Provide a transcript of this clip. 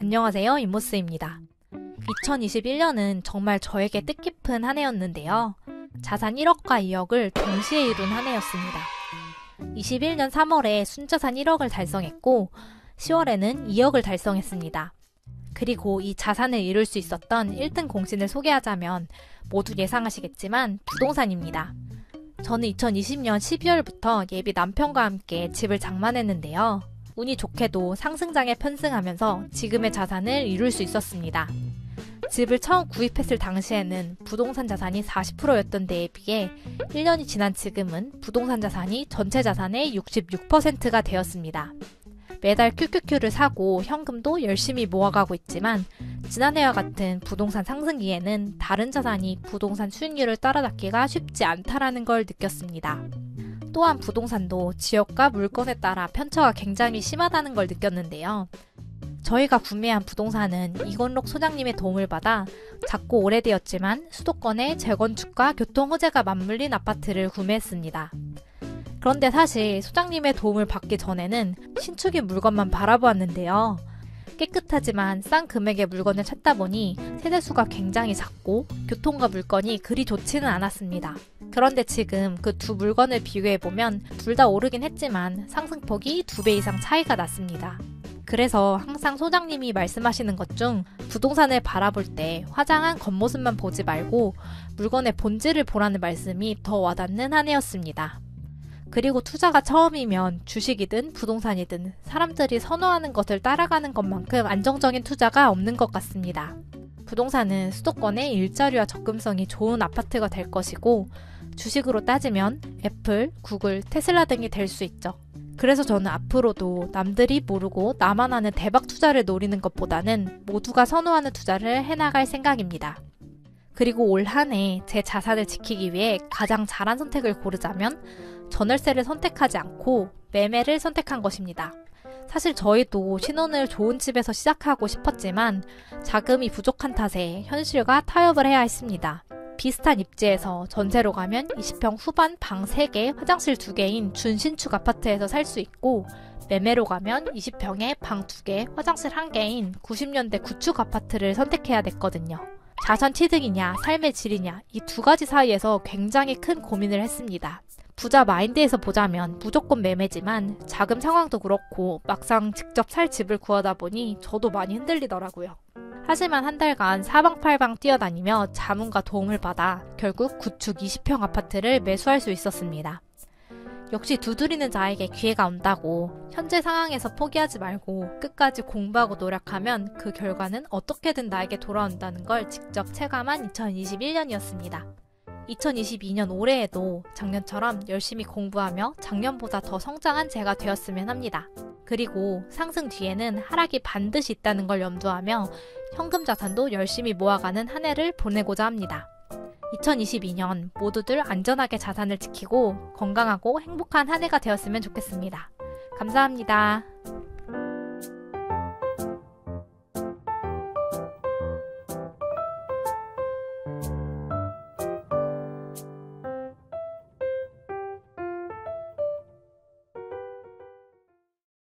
안녕하세요, 임모스입니다. 2021년은 정말 저에게 뜻깊은 한 해였는데요. 자산 1억과 2억을 동시에 이룬 한 해였습니다. 21년 3월에 순자산 1억을 달성했고 10월에는 2억을 달성했습니다. 그리고 이 자산을 이룰 수 있었던 1등 공신을 소개하자면 모두 예상하시겠지만 부동산입니다. 저는 2020년 12월부터 예비 남편과 함께 집을 장만했는데요. 운이 좋게도 상승장에 편승하면서 지금의 자산을 이룰 수 있었습니다. 집을 처음 구입했을 당시에는 부동산 자산이 40%였던 데에 비해 1년이 지난 지금은 부동산 자산이 전체 자산의 66%가 되었습니다. 매달 QQQ를 사고 현금도 열심히 모아가고 있지만 지난해와 같은 부동산 상승기에는 다른 자산이 부동산 수익률을 따라잡기가 쉽지 않다라는 걸 느꼈습니다. 또한 부동산도 지역과 물건에 따라 편차가 굉장히 심하다는 걸 느꼈는데요. 저희가 구매한 부동산은 이건록 소장님의 도움을 받아 작고 오래되었지만 수도권의 재건축과 교통 호재가 맞물린 아파트를 구매했습니다. 그런데 사실 소장님의 도움을 받기 전에는 신축인 물건만 바라보았는데요. 깨끗하지만 싼 금액의 물건을 찾다 보니 세대수가 굉장히 작고 교통과 물건이 그리 좋지는 않았습니다. 그런데 지금 그 두 물건을 비교해보면 둘 다 오르긴 했지만 상승폭이 2배 이상 차이가 났습니다. 그래서 항상 소장님이 말씀하시는 것 중 부동산을 바라볼 때 화장한 겉모습만 보지 말고 물건의 본질을 보라는 말씀이 더 와닿는 한 해였습니다. 그리고 투자가 처음이면 주식이든 부동산이든 사람들이 선호하는 것을 따라가는 것만큼 안정적인 투자가 없는 것 같습니다. 부동산은 수도권의 일자리와 접근성이 좋은 아파트가 될 것이고 주식으로 따지면 애플, 구글, 테슬라 등이 될 수 있죠. 그래서 저는 앞으로도 남들이 모르고 나만 아는 대박 투자를 노리는 것보다는 모두가 선호하는 투자를 해나갈 생각입니다. 그리고 올 한 해 제 자산을 지키기 위해 가장 잘한 선택을 고르자면 전월세를 선택하지 않고 매매를 선택한 것입니다. 사실 저희도 신혼을 좋은 집에서 시작하고 싶었지만 자금이 부족한 탓에 현실과 타협을 해야 했습니다. 비슷한 입지에서 전세로 가면 20평 후반 방 3개, 화장실 2개인 준신축 아파트에서 살 수 있고 매매로 가면 20평에 방 2개, 화장실 1개인 90년대 구축 아파트를 선택해야 됐거든요. 자산 취득이냐, 삶의 질이냐 이 두 가지 사이에서 굉장히 큰 고민을 했습니다. 부자 마인드에서 보자면 무조건 매매지만 자금 상황도 그렇고 막상 직접 살 집을 구하다 보니 저도 많이 흔들리더라고요. 하지만 한 달간 사방팔방 뛰어다니며 자문과 도움을 받아 결국 구축 20평 아파트를 매수할 수 있었습니다. 역시 두드리는 자에게 기회가 온다고 현재 상황에서 포기하지 말고 끝까지 공부하고 노력하면 그 결과는 어떻게든 나에게 돌아온다는 걸 직접 체감한 2021년이었습니다. 2022년 올해에도 작년처럼 열심히 공부하며 작년보다 더 성장한 제가 되었으면 합니다. 그리고 상승 뒤에는 하락이 반드시 있다는 걸 염두하며 현금 자산도 열심히 모아가는 한 해를 보내고자 합니다. 2022년 모두들 안전하게 자산을 지키고 건강하고 행복한 한 해가 되었으면 좋겠습니다. 감사합니다.